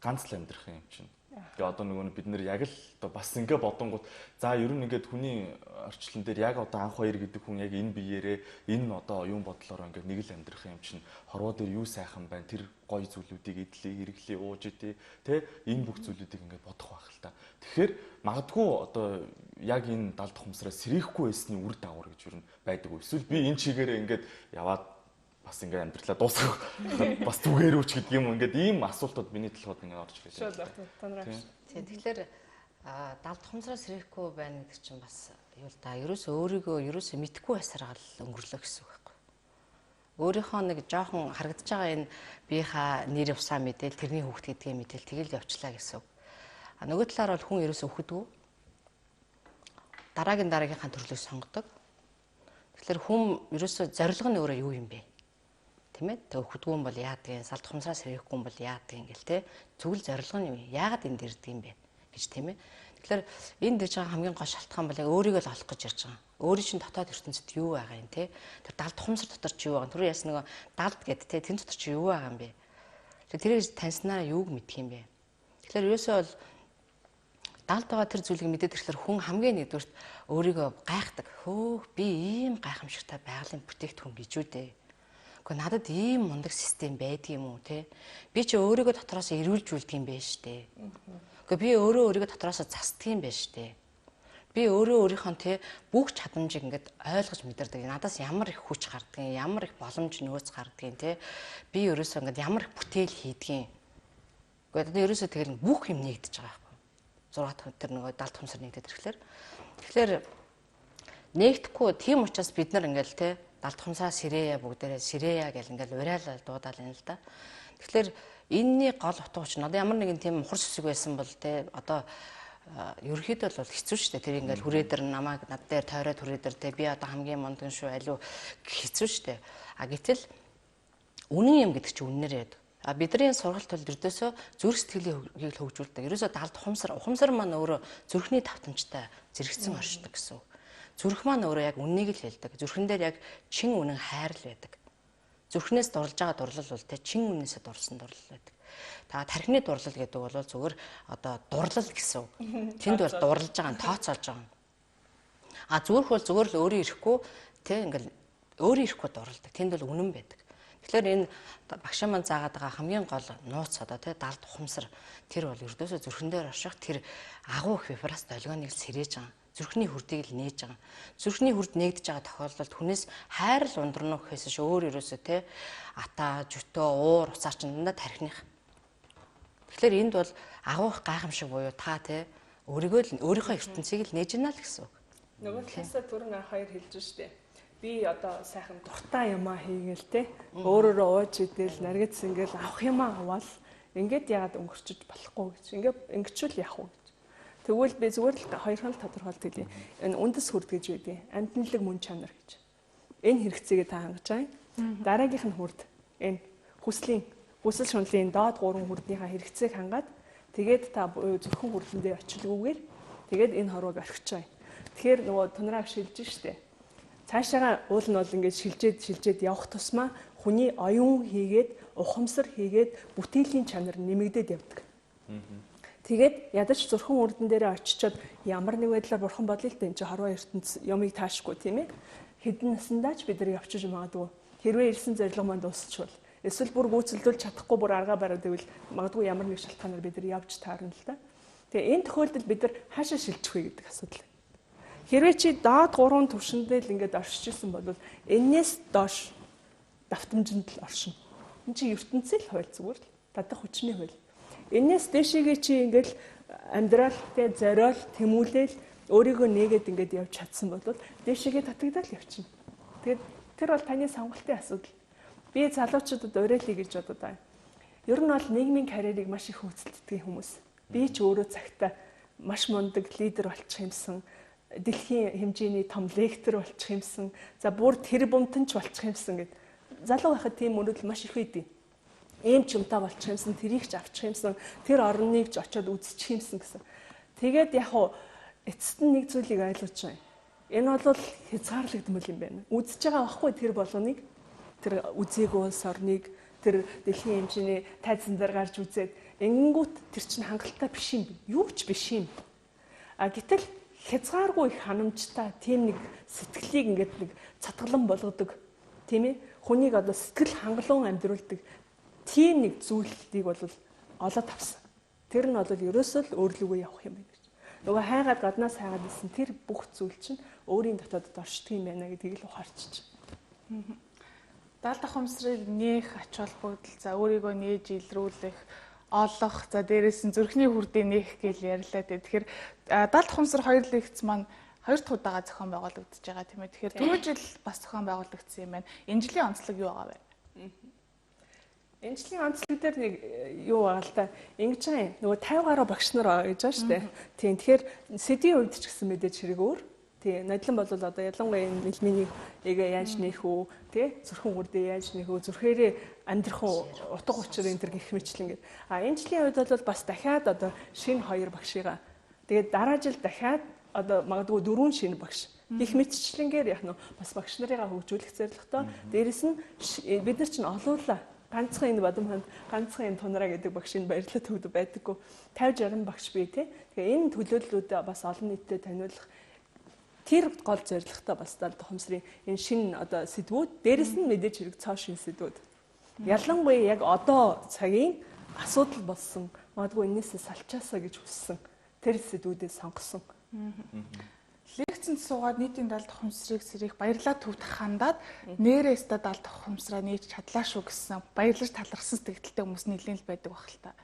Ганц л амьдрах юм чинь. Тэгээ одоо нөгөө бид нэр яг л одоо бас ингээ бодонгууд за ер нь ингээд хүний орчлон дээр яг одоо анх хоёр гэдэг хүн яг энэ биеэрээ энэ одоо оюун бодлоор ингээд нэг л амьдрах юм чинь хорвоо дээр юу сайхан байна тэр гоё зүйлүүдийг идлээ хэрэглээ ууж идэ тэ энэ бүх зүйлүүдийг ингээд бодох байх л та. Тэгэхээр магадгүй одоо яг энэ далд ухамсараа сэрээхгүй байсны үр дагавар гэж юу байдаг уу? Эсвэл би энэ чигээрээ ингээд яваад бас ингээ амьдралаа дуусгах бас зүгээрүүч гэдэг юм ингээд ийм асуултууд миний толгойд ингээ орж ирээд байна. Тэгэхээр далд ухамсараа сэрээхгүй байна гэдэг чинь бас юу л да ерөөсөө өөрийгөө ерөөсөө мэдхгүй байсараа л өнгөрлөө гэсэн үг байхгүй. Өөрийнхөө нэг жоохон харагдаж байгаа энэ биеийнхаа нэр усаа мэдээл тэрний хүүхд гэдгийг мэдээл тэгэл явчлаа гэсэн үг. Нөгөө талаар бол хүн ерөөсөө өгдөггүй. Дараагийнхаа төрлийг сонгодог. Тэгэхээр хүн ерөөсөө зорилго нь өөрөө юу юм бэ? Тийм ээ. Тэг өгдөггүй юм бол яадаг юм? Салд ухамсараа сэрээхгүй юм бол яадаг юм гээл те. Зүгэл зорилго нь юу? Яагаад энд ирдэг юм бэ гэж тийм ээ. Тэгэхээр энд дэж байгаа хамгийн гол шалтгаан бол яг өөрийгөө л олох гэж ярьж байгаа. Өөрийн чинь дотоод ертөнцид юу байгаа юм те. Тэр далд ухамсар дотор чи юу байгаа? Түрүү яс нөгөө далд гэд те. Тэн дотор чи юу байгаа юм бэ? Тэрийг таньснараа юуг мэдх юм бэ? Тэгэхээр ерөөсөө бол далд байгаа тэр зүйлийг мэдээд ирэхээр хүн хамгийн нэгдүгürt өөрийгөө гайхдаг. Хөөх би ийм гайхамшигтай байгалийн бүтээгдэхүүн гэж үү дээ. Гэхдээ надад ийм мундаг систем байдаг юм уу те? Би чи өөрийгөө дотроос эрүүлж үлдэх юм байна штэ. Гэхдээ би өөрийгөө дотроос засдаг юм байна штэ. Би өөрийнхөө те бүх чадамжийг ингээд ойлгож мэдэрдэг. Надаас ямар их хүч гардаг юм, ямар их боломж нөөц гардаг юм те. Би ерөөсөө ингээд ямар их бүтээл хийдэг юм. Гэхдээ ерөөсөө тэгэл бүх юм нэгдэж байгаа байхгүй. 6 дахь тэр нөгөө далд ухамсар нэгдээд ирэхлээр. Тэгэхээр нэгдэхгүй тийм учраас бид нар ингээд те далд ухамсараа сэрээя бүгдээрээ сэрээя гэл ингээл уриалал дуудаал юм л да. Тэгэхээр энэний гол утга учир нь одоо ямар нэгэн тийм мухар сүсэг байсан бол те одоо ерөөхдөө бол хэцүү шүү дээ. Тэр ингээл хүрээ дээр намайг над дээр тойроод хүрээ дээр те би одоо хамгийн мундаг шүү алуу хэцүү шүү дээ. Гэтэл үнэн юм гэдэг чинь үннээр яд. Бидний сургалт бол ердөөсөө зүрх сэтгэлийг хөгжүүлдэг. Ерөөсөө далд ухамсар маань өөрөө зүрхний давтамжтай зэрэгцэн оршдог гэсэн. Зүрх маань өөрөө яг үннийг л хэлдэг. Зүрхэн дээр яг чин үнэн хайр л байдаг. Зүрхнээс дурлж байгаа дурлал бол тэ чин үнээсээ дурлсан дурлал байдаг. Та тархины дурлал гэдэг бол зүгээр одоо дурлал гэсэн. Тэнд бол дурлж байгаа, тооцоолж байгаа. Зүрх бол зүгээр л өөрөө ирэхгүй тэ ингээл өөрөө ирэхгүй дурлалдаг. Тэнд бол үнэн байдаг. Тэгэхээр энэ багшаа маань заагаад байгаа хамгийн гол нууц одоо тий далд ухамсар тэр бол ердөөсөө зүрхэн дээр орших тэр агуу их вибрац долгионыг сэрээж байгаа. Зүрхний хүрдийг л нээж байгаа. Зүрхний хүрд нэгдэж байгаа тохиолдолд хүнээс хайр л ундрно гэхээс ш өөр ерөөсөө тий ата, жөтөө, уур, уцаар чинь дандаа тархиных. Тэгэхээр энд бол агуу их гайхамшиг буюу та тий өөрийнхөө ертөнцийг л нээж гинэ л гэсэн үг. Нөгөө талаасаа түрүүн хоёр хэлж штэ. Би одоо сайхан дуртай юмаа хийгээл те өөрөөрөө ууж идэл наргиц ингээл авах юмаа аваад ингээд яагаад өнгөрчөж болохгүй гэж ингээд ингэчүүл яах вэ гэж. Тэгвэл би зүгээр л хоёрхан л тодорхойлт хэлье. Энэ үндэс хүрд гэж үгүй. Амьтналаг мөн чанар гэж. Энэ хэрэгцээгээ та хангаж байгаа. Дараагийнх нь хүрд энэ хүсэл шунлын доод 3 хүрднийхаа хэрэгцээг хангаад тэгээд та зөвхөн хүрдэндээ очлгүйгээр тэгээд энэ хорвоог орхиж байгаа. Тэгэхээр нөгөө тунарааг шилж штэ. Цаашаага уул нь бол ингээд шилжээд явах тусмаа хүний оюун хийгээд ухамсар хийгээд бүтээлийн чанар нэмэгдээд явдаг. Тэгээд ядаж зүрхэн үрдэн дээрээ очичоод ямар нэг байдлаар бурхан бодлоо л дээ энэ хорвоо ертөнц юмыг таашгүй тийм ээ. Хэдэн насандаач бид нар явчих магадгүй. Хэрвээ ирсэн зорилго маань дуусчихвал эсвэл бүр гүйцэлдүүлж чадахгүй бүр аргаа бариад ивэл магадгүй ямар нэг шалтгаанаар бид нар явж таарна л да. Тэгээ энэ тохиолдолд бид нар хаашаа шилжих вэ гэдэг асуудал. Хэрвээ чи доод 3 түвшиндээ л ингээд оршиж исэн бол энээс доош давтамжинд л оршино. Энд чи ертөнцийн хууль зүгээр л татах хүчний хууль. Энээс дэшигээ чи ингээд амьдралтай зориол тэмүүлэл өөрийгөө нээгээд ингээд явж чадсан бол дэшигээ татагдаад явчихна. Тэгээд тэр бол таны сонголтын асуудал. Би залуучуудад уриалъя гэж бодод байна. Ер нь бол нийгмийн карьерийг маш их хөөцөлддөг хүмүүс. Би ч өөрөө цагтаа маш мундаг лидер болчих юмсан. Дэлхийн хэмжээний том лектор болчих юмсан. За бүр тэр бумтанч болчих юмсан гэд. Залуу байхад тийм мөрөдөл маш их үйдээ. Ийм ч юмтай болчих юмсан, тэрийг ч авчих юмсан, тэр орныг ч очиод үзчих юмсан гэсэн. Тэгээд яг уу эцэст нь нэг зүйлийг ойлгож байна. Энэ бол хязгаарлагдмал юм байна. Үзэж байгаа байхгүй тэр болгоныг тэр үзээгүй улс орныг тэр дэлхийн хэмжээний тайзан дээр гарч үзээд ингэнгүүт тэр чинь хангалттай биш юм. Юу ч биш юм. Гэтэл хязгааргүй их ханамжтай тийм нэг сэтгэлийг ингээд нэг цатгалан болгодог тийм ээ хүнийг одоо сэтгэл хангалуун амьдруулдаг тийм нэг зүйлийг бол олоод авсан. Тэр нь бол ерөөсөө л өөрлөгөө явах юм байна гэж. Нөгөө хайгаад гаднаас хайгаад исэн тэр бүх зүйл чинь өөрийн дотоодд оршдог юм байна гэдгийг л ухаарч чинь. Далд ухамсарыг нээх ач холбогдол за өөрийгөө нээж илрүүлэх олох за дээрээс нь зүрхний хүрдээ нээх гэж ярьлаа. Тэгэхээр далд ухамсар хоёр лекц маань хоёр дахь удаага зохион байгуулагдаж байгаа тийм ээ. Тэгэхээр түрүү жил бас зохион байгуулагдсан юм байна. Энэ жилийн онцлог юу байгаа вэ? Энэ жилийн онцлог дээр нэг юу байгаа л та. Ингэж байгаа юм. Нөгөө 50 гаруй багш нар байгаа гэж байна шүү дээ. Тийм. Тэгэхээр сэдвийн хувьд ч гэсэн мэдээж хэрэг өөр. Тийм. Нодлон бол одоо ялангуяа энэ мэлминийг яаж нээх үү? Тий? Зүрхэн хүрдээ яаж нээх үү? Зүрхээрээ амьдрах уу? Утга учир энэ төр гэх мэтлэн гээд. Энэ жилийн хувьд бол бас дахиад одоо шинэ хоёр багшигаа. Тэгээд дараа жил дахиад одоо магадгүй 4 шинэ багш. Гэх мэтчлэнгээр яг нь бас багш нарыгаа хөгжүүлэх зорилготой. Дээрэс нь бид нар чинь олуулаа. Ганцхан энэ бадамханд ганцхан энэ тунараа гэдэг багшийн баярлалаа төгдөг байдаггүй 50-60 багш бий тий. Тэгээ энэ төлөөллүүдээ бас олон нийтэд таниулах тэр гол зорилготой бас далд ухамсарын энэ шинэ одоо сэдвүүд дээрэс нь мэдээж хэрэг цоо шинэ сэдвүүд. Ялангуяа яг одоо цагийн асуудал болсон магадгүй энээсээ салчаасаа гэж хүссэн тэр сэдвүүдээ сонгосон. Лекцэнд суугаад нийтийн далд ухамсарыг сэрих баярлалаа төвд хандаад нээрээс та далд ухамсараа нээж чадлаа шүү гэсэн баярлаж талархсан сэтгэлтэй хүмүүс нэлээд л байдаг баг л та.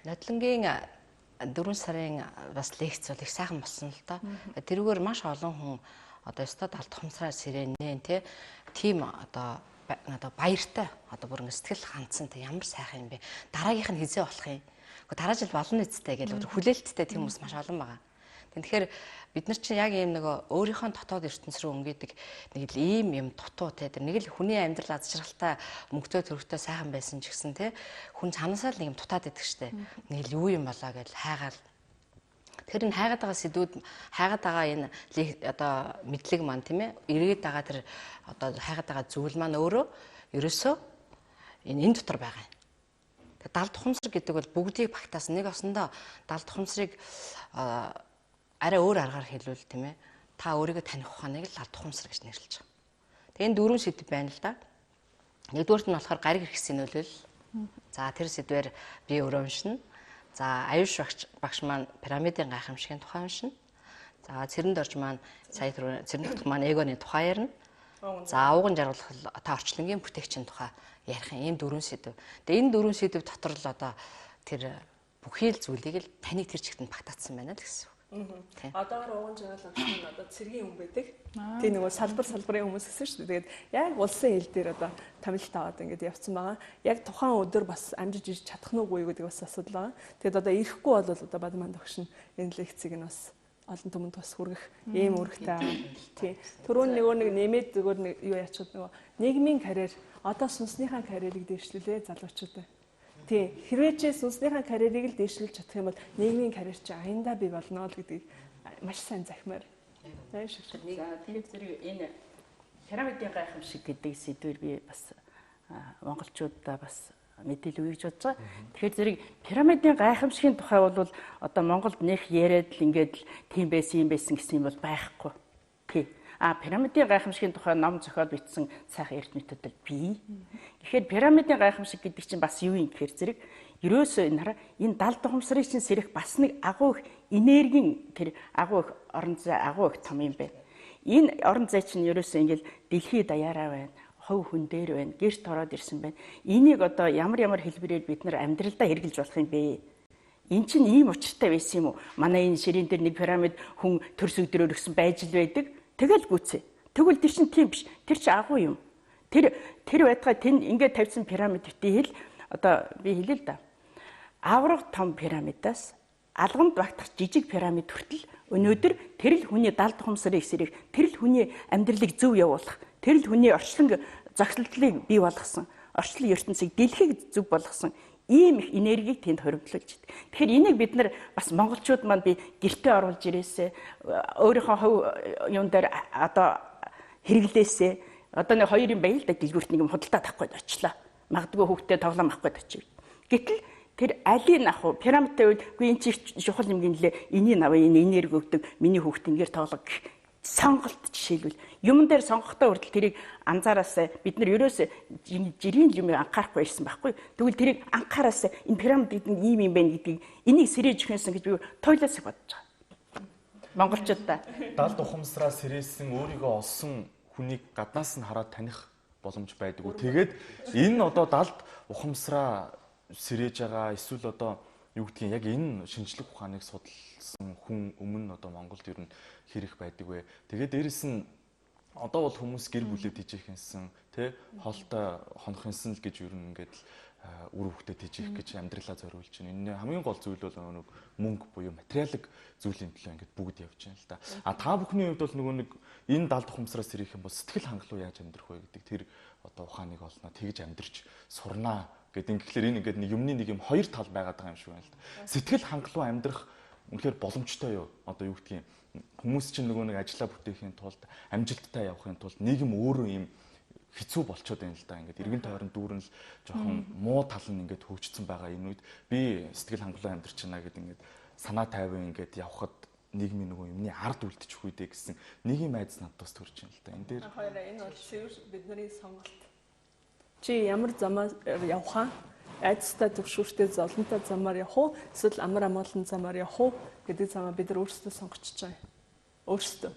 Нодлонгийн 4 сарын бас лекц бол их сайхан болсон л та. Тэрүүгээр маш олон хүн одоо өстой далд ухамсараа сэрэнэ тий. Тим одоо баяртай одоо бүр ингэ сэтгэл хандсан те ямар сайхан юм бэ. Дараагийнх нь хизээ болох юм. Дараа жил болно эцтэй гэж хүлээлттэй тийм хүмүүс маш олон байгаа. Тэгэхээр бид нар чинь яг ийм нөгөө өөрийнхөө дотоод ертөнц рүү өнгөдөг нэг л ийм юм дутуу те нэг л хүний амьдрал аз жаргалтай мөнгөтэй төрхтэй сайхан байсан ч гэсэн те хүн цаанасаа л нэг юм дутаад идэг штэ. Нэг л юу юм болоо гэж хайгаал. Тэр энэ хайгаад байгаа сэдвүүд хайгаад байгаа энэ одоо мэдлэг маань тийм ээ эргээд байгаа тэр одоо хайгаад байгаа зүйл маань өөрөө ерөөсөө энэ дотор байгаа юм. Тэгээ далд ухамсар гэдэг бол бүгдийг багтаасан нэг осондоо далд ухамсарыг арай өөр аргаар хэлвэл тийм ээ та өөрийгөө таних ухааныг л далд ухамсар гэж нэрлэж байгаа. Тэгээ энэ дөрвөн сэдв байна л да. Нэгдүгээрт нь болохоор гариг хэрэгсийн нөлөөлөл. За тэр сэдвээр би өөрөө уншина. За аюуш багш маань пирамидын гайхамшигын тухай уншина. За цэрэнд орж маань сая цэрэнд маань эгоны тухай ярина. За ууган жаргалах та орчлонгийн бүтээгчийн тухай ярих юм дөрвөн сэдв. Тэгээ энэ дөрвөн сэдв дотор л одоо тэр бүхий л зүйлийг л таны тэр чигтэнд багтаацсан байна л гэсэн. Одоогор ууган жаргал авсан нь одоо цэргийн хүн байдаг. Тийм нөгөө салбарын хүмүүс гэсэн шүү дээ. Тэгээд яг улсын хил дээр одоо тамилт аваад ингээд явцсан байгаа. Яг тухайн өдөр бас амжиж иж чадах нь үгүй гэдэг бас асуудал байгаа. Тэгээд одоо ирэхгүй бол одоо бадман тогш нь энэ лекцийг нь бас олон түмэнд бас хүргэх ийм үүрэгтэй. Тийм. Түрүүн нэг нэмээд зүгээр нэг юу яачихад нөгөө нийгмийн карьер одоо сүнснийхаа карьерийг дэвшлүүлээ залуучуудаа. Тийм. Хэрвээ ч сүнснийхаа карьерийг л дэвшлүүлж чадах юм бол нийгмийн карьер чи аяндаа бий болно л гэдгийг маш сайн захимаар. Тэгээд зэрэг энэ пирамидын гайхамшиг гэдэг сэдвээр би бас монголчуудаа бас мэдээлэл өгьж бодож байгаа. Тэгэхээр зэрэг пирамидын гайхамшигын тухай бол одоо Монголд нэх яриад л ингээд л тийм байсан юм байсан гэсэн юм бол байхгүй. Тий. Пирамидын гайхамшигын тухай ном зохиол бичсэн сайхан эрт методол бий. Тэгэхээр пирамидын гайхамшиг гэдэг чинь бас юу юм гэхээр зэрэг ерөөсөө энэ далд ухамсарыг чинь сэрэх бас нэг агуу их энергийн тэр агуу их орон зай агуу их том юм байна. Энэ орон зай чинь ерөөсөө ингээд дэлхий даяараа байна. Хов хүн дээр байна. Гэрт ороод ирсэн байна. Энийг одоо ямар хэлбэрээр бид нар амьдралдаа хэрэгжилж болох юм бэ? Эн чинь ийм учиртай байсан юм уу? Манай энэ ширээн дээр нэг пирамид хүн төрс өдрөөр өгсөн байж л байдаг. Тэгэл гүцээ. Тэгвэл тэр чинь тийм биш. Тэр чинь агуу юм. Тэр байтугай тэнд ингээд тавьсан пирамид битээ хэл одоо би хэлээ л да. Авраг том пирамидаас алганд багтах жижиг пирамид хүртэл өнөөдөр тэр л хүний далд ухамсарыг сэрэх, тэр л хүний амьдралыг зөв явуулах, тэр л хүний орчлон зохицлыг бий болгосон, орчлон ертөнцийг дэлхийг зөв болгосон ийм их энергийг тэнд хоригдлуулж байна. Тэгэхээр энийг бид нар бас монголчууд маань би гэртээ оруулж ирээсээ өөрийнхөө хувь юун дээр одоо хэрэглээсээ одоо нэг хоёр юм байл да дэлгүүрт нэг юм худалдаад авахгүй очлаа. Магадгүй хүүхдээ тоглоом авахгүй очив. Гэтэл тэр алийг ах уу пирамидтай үед үгүй эн чинь чухал юм гинлээ энийг аваа энэ энерги өгдөг миний хүүхд ингээд тоглох сонголт жишээлбэл юм дээр сонгохдоо хүртэл тэрийг анзаараасаа бид нар ерөөсөө жирийн юм анхаарахгүй байсан байхгүй. Тэгвэл тэрийг анхаараасаа энэ пирамид гэдэг нь ийм юм байна гэдгийг энийг сэрэж өгсөн гэж би тойлоос бодож байгаа. Монголчуудаа далд ухамсараа сэрээсэн өөрийгөө олсон хүнийг гаднаас нь хараад таних боломж байдаггүй. Тэгээд энэ одоо далд ухамсараа сэрээж байгаа эсвэл одоо юу гэдгийг яг энэ шинжлэх ухааныг судалсан хүн өмнө одоо Монголд ер нь хэрэг байдаг вэ? Тэгээд дээрэс нь одоо бол хүмүүс гэр бүлээ тижээхэнсэн тий хоолтой хонохынсэн л гэж ер нь ингээд үр хөвгтөд тижээх гэж амьдралаа зориулж байна. Энэ хамгийн гол зүйл бол нэг мөнгө буюу материалын зүйлийн төлөө ингээд бүгд явж байна л да. А та бүхний хувьд бол нөгөө нэг энэ далд ухамсараас ирэх юм бол сэтгэл хангалуун яаж амьдрах вэ гэдэг тэр одоо ухааныг олноо тэгж амьдрч сурнаа гэдэг. Тэгэхээр энэ ингээд нэг юмны нэг юм хоёр тал байгаад байгаа юм шиг байна л да. Сэтгэл хангалуун амьдрах үнэхээр боломжтой юу? Одоо юу гэдгийг хүмүүс чинь нөгөө нэг ажиллаа бүтээхийн тулд амжилттай явахын тулд нийгэм өөрөө юм хэцүү болчиход байна л да. Ингээд эргэн тойрон дүүрэн л жоохон муу тал нь ингээд хөгжсөн байгаа энэ үед би сэтгэл хангалуун амьдрч байна гэдэг ингээд санаа тайван ингээд явхад нийгмийн нөгөө юмны ард үлдчих үедээ гэсэн нэг юм айдас надаас төрж байна л да. Энэ дээр хоёроо энэ бол цэвэр бидний сонголт. Чи ямар замаар явах аа? Айдастай төвшүүртэй золонтой замаар явах уу? Эсвэл амар амгалан замаар явах уу гэдэг замаа бид нар өөрсдөө сонгочихж байгаа. Өөрсдөө.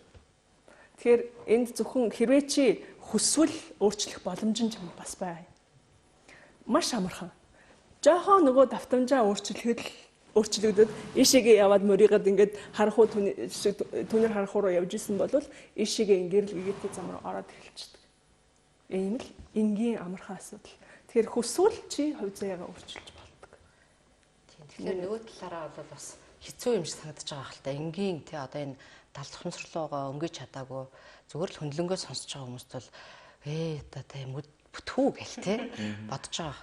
Тэгэхээр энд зөвхөн хэрвээ чи хүсвэл өөрчлөх боломж нь чамд бас бай. Маш амархан. Жохоо нөгөө давтамжаа өөрчлөгдөд ийшээгээ яваад мөрийгээд ингээд харах уу түүнэр харах руу явж исэн бол ийшээгээ ингээд л гэгээтэй зам руу ороод эхэлчихдэг. Ийм л энгийн амархан асуудал. Тэгэхээр хүсвэл чи хувь заяагаа өөрчилж болдог. Тийм. Тэгэхээр нөгөө талаараа бол бас хэцүү юм шиг санагдаж байгаа хэл та. Энгийн тий одоо энэ далд ухамсарлуугаа өнгөж чадаагүй зүгээр л хөндлөнгөө сонсож байгаа хүмүүст бол одоо тий бүтхүү гэл тий бодож байгаа.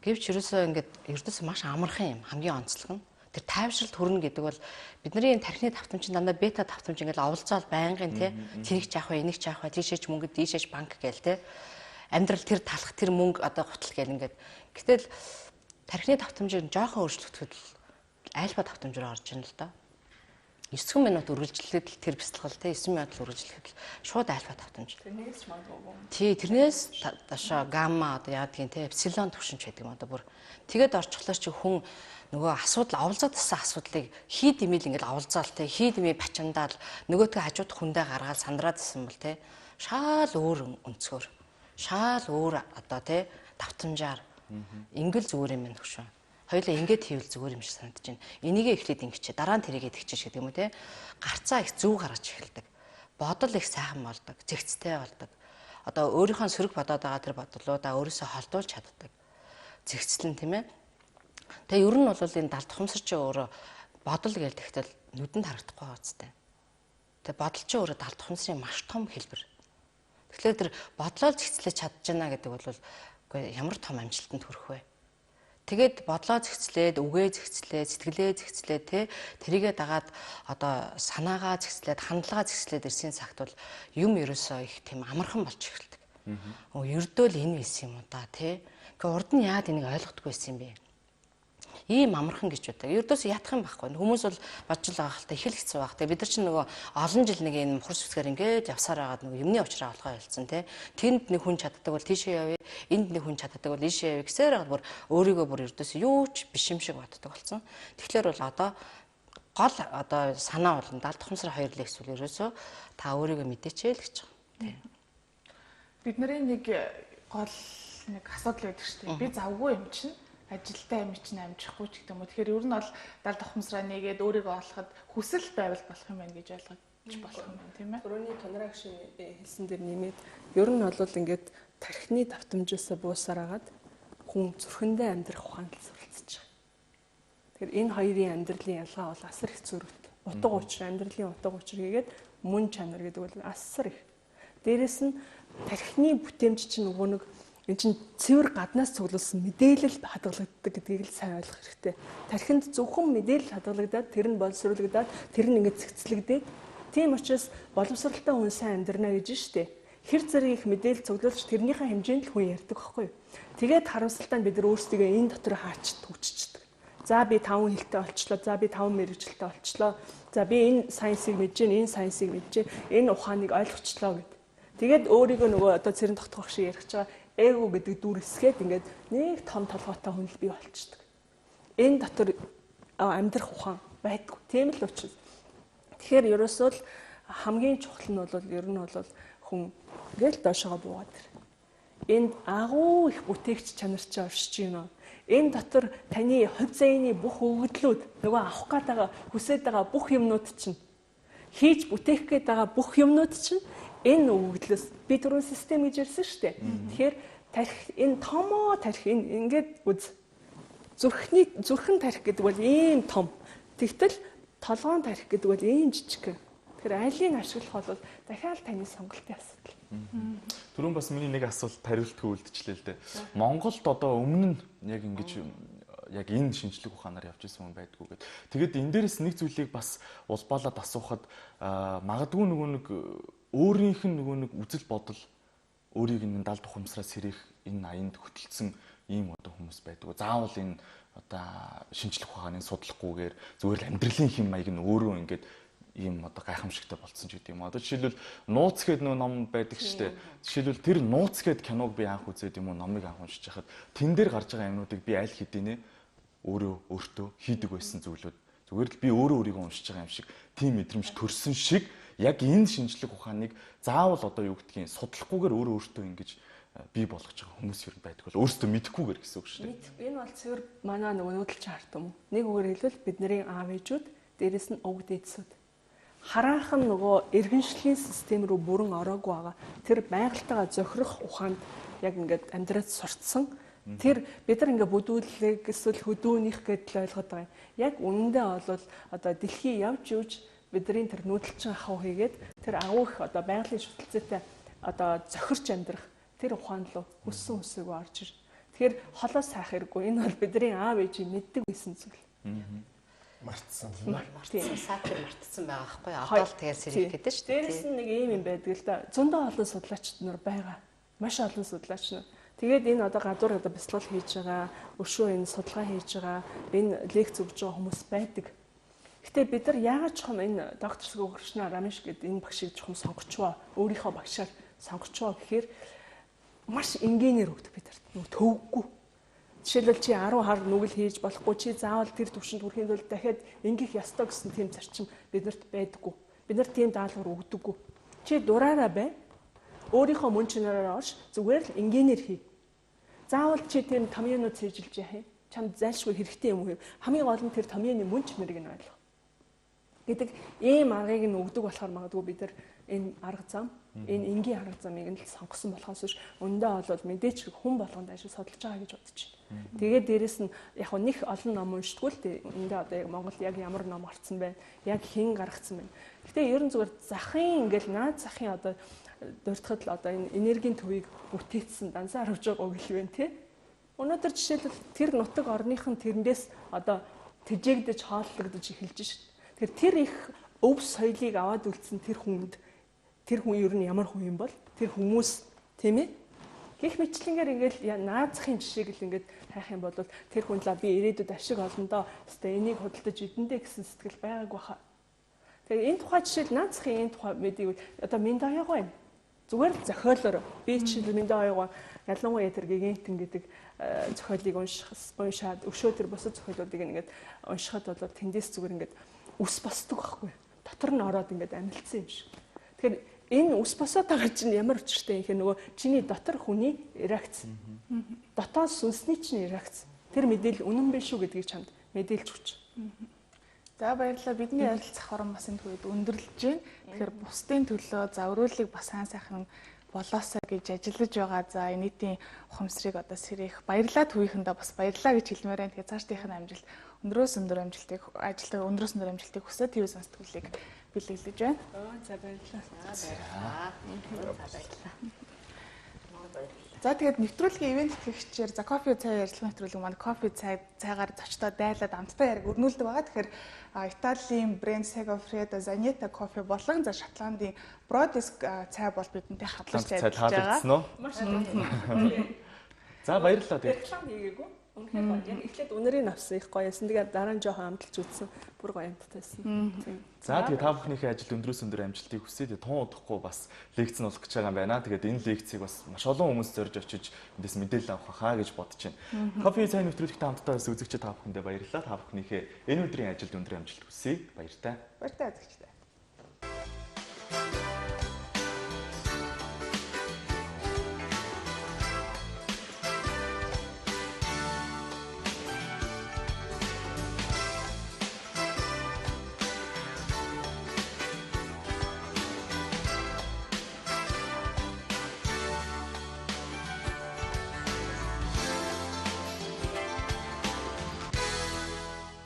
Гэвч ерөөсөө ингээд ердөөс маш амархан юм. Хамгийн онцлог нь тэр тайвшралт хүрнэ гэдэг бол бидний энэ тархины давтамжинд дандаа бета давтамж ингээд оволцоол байнгын тий тэрийг жаах вэ, энийг жаах вэ, тийшээч мөнгө, тийшээч банк гээл тий амьдрал тэр талах тэр мөнгө одоо гутал гээл ингээд. Гэтэл тархины давтамжийг жоохон өөрчлөгдөхөд альфа давтамж руу орж ийн л да. 9 минут үргэлжлэхэд тэр бяцлал те 9 минут үргэлжлэхэд шууд альфа давтамж. Тэрнээс ч магадгүй. Тий, тэрнээс дашаа гамма одоо яадгийн те эпсилон төвшинч байдаг юм одоо бүр. Тэгээд орчихлоо чи хүн нөгөө асуудал оволцоод тассан асуудлыг хий димэл ингээд оволцоол те хий димээ бачандаал нөгөөтгөө хажууд хүндээ гаргаад сандраад исэн бол те шаал өөр өнцгөр. Шаал өөр одоо те давтамжаар ингээл зүгээр юм нөхшөө. Хоёулаа ингээд хийвэл зүгээр юм шиг санагдаж байна. Энийгээ эхлээд ингэчээ дараа нь тэрийгээ тэгчих гэдэг юм уу те. Гарцаа их зүг гаргаж эхэлдэг. Бодол их сайхан болдог, зэгцтэй болдог. Одоо өөрийнхөө сөрөг бодоод байгаа тэр бодлуудаа өөрөөсөө холдуулж чаддаг. Зэгцлэн тийм ээ. Тэгээ ер нь бол энэ далд ухамсар чи өөрөө бодол гэлдэхтэл нүдэнд харагдахгүй байгаа үстэй. Тэгээ бодол чи өөрөө далд ухамсарын маш том хэлбэр. Тэгэхээр тэр бодлоо зэгцлэж чадчихна гэдэг бол үгүй ямар том амжилтанд хүрэх вэ? Тэгээд бодлоо зэгцлээд, үгээ зэгцлээд, сэтгэлээ зэгцлээд те тэрийгээ дагаад одоо санаагаа зэгцлээд, хандлагаа зэгцлээд ирсэн цагт бол юм ерөөсөө их тийм амархан болж эхэлдэг. Ердөө л энэ байсан юм уу да те. Гэхдээ урд нь яад энийг ойлгохгүй байсан юм бэ? Ийм амархан гэж байдаг. Ердөөс ятах юм байхгүй. Хүмүүс бол бодж л байгаа хальта их л хэцүү байх. Тэгээ бид нар чинь нөгөө олон жил нэг энэ хурц үсгээр ингээд явсаар байгаад нөгөө юмны уучраа олгоо хэлсэн те. Тэнд нэг хүн чаддаг бол тийшээ явъя. Энд нэг хүн чаддаг бол ийшээ явъя гэсээр байгаа бүр өөрийгөө бүр ердөөс юу ч биш юм шиг боддог болсон. Тэгэхээр бол одоо гол одоо санаа болно. Далд ухамсар хоёр л эсвэл ерөөсөө та өөрийгөө мэдээчээ л гэж байгаа. Бидний нэг гол нэг асуудал байдаг шүү дээ. Би завгүй юм чинь ажилтаа юм чинь амжихгүй ч гэдэг юм уу. Тэгэхээр ер нь бол далд ухамсараа нэгээд өөрийгөө олоход хүсэл байвал болох юм байна гэж ойлгож болох юм байна тийм ээ. Төрөний тонраг шиг хэлсэн дээр нэмээд ер нь бол ингээд тархины давтамжаасаа буусаар агаад хүн зүрхэндээ амьдрах ухаанд л суралцж байгаа. Тэгэхээр энэ хоёрын амьдралын ялгаа бол асар их зөрүүт. Утга учир амьдралын утга учир хийгээд мөн чанар гэдэг бол асар их. Дээрэс нь тархины бүтээмж чинь нөгөө нэг эн чинь цэвэр гаднаас цуглуулсан мэдээлэл хадгалагддаг гэдгийг л сайн ойлгох хэрэгтэй. Тархинд зөвхөн мэдээлэл хадгалагдаад тэр нь боловсруулагдаад тэр нь ингээд цэгцлэгдээд тийм учраас боловсралтай хүн сайн амьдрна гэж штэ. Хэр зэрэг их мэдээлэл цуглуулж тэрнийхээ хэмжээнд л хүн ярьдаг байхгүй юу? Тэгээд харамсалтай нь бид нар өөрсдөө энэ дотор хаачд хүччихдэг. За би 5 хэлтэй болчлоо. За би 5 мэрэгчлээ болчлоо. За би энэ сайенсыг мэдж гэн, энэ сайенсыг мэдж гэн, энэ ухааныг ойлгочлоо гэд. Тэгээд өөрийгөө нөгөө одоо цэрэн тогтох шиг ярих чагаа эго гэдэг дүр эсгээд ингээд нэг том толгойтой хүн л бий болчихдог. Энэ дотор амьдрах ухаан байдгүй. Тийм л учраас. Тэгэхээр ерөөсөө л хамгийн чухал нь бол ер нь бол хүн ингээл доошоо буугаад тэр. Энд агуу их бүтээгч чанар чи оршиж байна. Энэ дотор таны хувь заяаны бүх өгөгдлүүд нөгөө авах гээд байгаа хүсэж байгаа бүх юмнууд чинь хийж бүтээх гээд байгаа бүх юмнууд чинь энэ өгөгдлөөс би түрүү систем гэж ярьсан шүү дээ. Тэгэхээр тарих энэ томоо тарих ингээд үз зүрхэн тарих гэдэг бол ийм том. Тэгтэл толгоон тарих гэдэг бол ийм жижиг. Тэгэхээр айлыг ашиглах бол дахиад таны сонголтын асуудал. Түрүүн бас миний нэг асуулт хариултгүй үлдчихлээ л дээ. Монголд одоо өмнө нь яг ингэж яг энэ шинжлэх ухаанаар явж исэн хүн байдгүй гэдэг. Тэгээд энэ дээрээс нэг зүйлийг бас улбаалаад асуухад магадгүй нөгөө нэг өөрийнх нь нөгөө нэг үзэл бодол өөрийг нь далд ухамсараа сэрэх энэ аянд хөтөлсөн ийм одоо хүмүүс байдгүй. Заавал энэ одоо шинжлэх ухааныг судлахгүйгээр зүгээр л амьдралын хэм маяг нь өөрөө ингээд ийм одоо гайхамшигтай болцсон ч гэдэг юм. Одоо жишээлбэл нууц гэдэг нөө ном байдаг штэ. Жишээлбэл тэр нууц гэдэг киног би анх үзээд юм уу номыг анх уншиж хахад тэн дээр гарч байгаа юмнуудыг би аль хэдийнэ өөртөө хийдэг байсан зүйлүүд зүгээр л би өөрийгөө уншиж байгаа юм шиг тийм мэдрэмж төрсөн шиг яг энэ шинжлэх ухааныг заавал одоо юу гэдгийг судлахгүйгээр өөртөө ингэж бий болгож байгаа хүмүүс юу байдаг бол өөртөө мэдэхгүйгээр гэсэн үг шүү дээ. Энэ бол цэвэр манай нөгөө нүүдэлч харт юм. Нэг үгээр хэлбэл бидний аав ээжүүд дээрэс нь өвөг дээдсүүд хараахан нөгөө иргэншлийн систем рүү бүрэн ороогүй байгаа. Тэр байгальтайгаа зохирох ухаанд яг ингээд амьдраад сурцсан. Тэр бид нар ингээд бүдүүлэг эсвэл хөдөөнийх гэдэл ойлгоод байгаа юм. Яг үнэндээ бол одоо дэлхий явж юуж бидний тэр нүүдэлчин ахуй хийгээд тэр агуу их одоо байгалийн шүтэлцээтэй одоо зохирч амьдрах тэр ухаан руу хүссэн хүсээгүй орж ир. Тэгэхээр холоос хайх хэрэггүй. Энэ бол бидний аав ээжийн мэддэг байсан зүйл. Мартсан. Саатар мартсан байгаа байхгүй юу? Одоо л тэгээд сэрэх гэдэг шүү дээ. Дээрээс нь нэг юм байдаг л да. Зөндөө олон судлаачид нар байгаа. Маш олон судлаач нар. Тэгээд энэ одоо гадуур одоо бяцлал хийж байгаа, өшөө энэ судалгаа хийж байгаа, энэ лекц өгж байгаа хүмүүс байдаг. Гэтэ бид нар яагаад ч юм энэ докторсгийн өгөрчнө Рамиш гэдэг энэ багшийг ч юм сонгочвоо, өөрийнхөө багшаар сонгочвоо гэхээр маш энгийнээр өгдөг бид нар. Төвөггүй. Жишээлбэл чи 10 хар нүгэл хийж болохгүй чи заавал тэр төвшөнд хүрэхийн тулд дахиад ингэх ёстой гэсэн тийм зарчим биднэрт байдаггүй. Бид нар тийм даалгавар өгдөггүй. Чи дураараа бай. Өөрийнхөө мөн чанараараа орш зүгээр л энгийнээр хий. Заавал чи тийм томьёонууд цээжилж яах юм? Чамд зайлшгүй хэрэгтэй юм уу? Хамгийн гол нь тэр томьёоны мөн чанарыг нь ойлгох гэдэг ийм аргыг нь өгдөг болохоор магадгүй бид нар энэ арга зам, энэ энгийн арга замыг нь л сонгосон болохоос биш өндөө бол мэдээч хүн болгонд ажил судалж байгаа гэж бодож байна. Тэгээд дээрэс нь яг нэг олон ном уншдаггүй л дээ. Эндээ одоо яг Монголд яг ямар ном гарцсан байна, яг хэн гаргацсан байна. Гэтэ ерөн зүгээр захын ингээл наад захын одоо дуртахад л одоо энэ энергийн төвийг бүтээсэн дансаар авч байгаа үг л байна тий. Өнөөдөр жишээлбэл тэр нутаг орныхан тэрэндээс одоо тэжээгдэж хооллогдож эхэлж шít. Тэр их өв соёлыг аваад үлдсэн тэр хүн ер нь ямар хүн юм бол тэр хүмүүс тийм ээ гэх мэтлэнгээр ингээл наазахын жишээг л ингээд хайх юм бол тэр хүн лаа би ирээдүйд ашиг олондоо өстой энийг худалдаж идэндээ гэсэн сэтгэл байгаагүй хаа. Тэгээ энэ тухай жишээл наазахын энэ тухай мэдээ одоо минь даяагаа юм. Зүгээр л зохиолоор би жишээл минь даяагаа ялангуяа тэр гигантин гэдэг зохиолыг уншаад өшөө тэр бусад зохиолуудыг ингээд уншихад бол тэндээс зүгээр ингээд үс босдог байхгүй. Дотор нь ороод ингээд амилцсан юм шиг. Тэгэхээр энэ үс босоод байгаа чинь ямар учиртай юм хэ нөгөө чиний дотор хүний реакц. Дотоод сүнсний чинь реакц. Тэр мэдээлэл үнэн биш шүү гэдгийг чамд мэдээлж өгч. За баярлалаа. Бидний ярилцах хорон бас энэ төвд өндөрлөж байна. Тэгэхээр бусдын төлөө завруулыг бас сайн сайхан болоосоо гэж ажиллаж байгаа. За нийтийн ухамсарыг одоо сэрэх баярлалаа төвийнхөндөө бас баярлалаа гэж хэлмээр байна. Тэгэхээр цаашдынхын амжилт өндрөөс өндөр амжилтыг хүсэж TV сонсдгуулыг бэлэглэж байна. За баярлалаа. За баярлалаа. За тэгээд нэвтрүүлгийн ивент тэтгэгчээр за кофе цай ярилцлагын нэвтрүүлэг маань кофе цайгаар зочдоо дайлаад амттай яриг өрнүүлдэг байгаа. Тэгэхээр Италийн брэнд Segafredo Zaneta кофе болон за Шотландын Brodisk цай бол бидэнтэй хадгалж таалагдсан уу? Маш сайн. За баярлалаа тэгээд. Реклам хийгээгүй. Үнэхээр гоё. Яг эхлээд үнэрийг авсан их гоё байсан. Тэгээд дараа нь жоохон амталж үзсэн. Бүр гоё амттайсэн. За тэгээд та бүхнийхээ ажилд өндрөөс өндөр амжилтыг хүсье. Тэгээд тун удахгүй бас лекц нь болох гэж байгаа юм байна. Тэгээд энэ лекцийг бас маш олон хүмүүс зорж очиж эндээс мэдээлэл авах хаа гэж бодож байна. Кофе цай нэвтрүүлэгт хамтдаа бас үзэгчид та бүхэндээ баярлалаа. Та бүхнийхээ энэ өдрийн ажилд өндөр амжилт хүсье. Баяртай. Баяртай үзэгчтэй.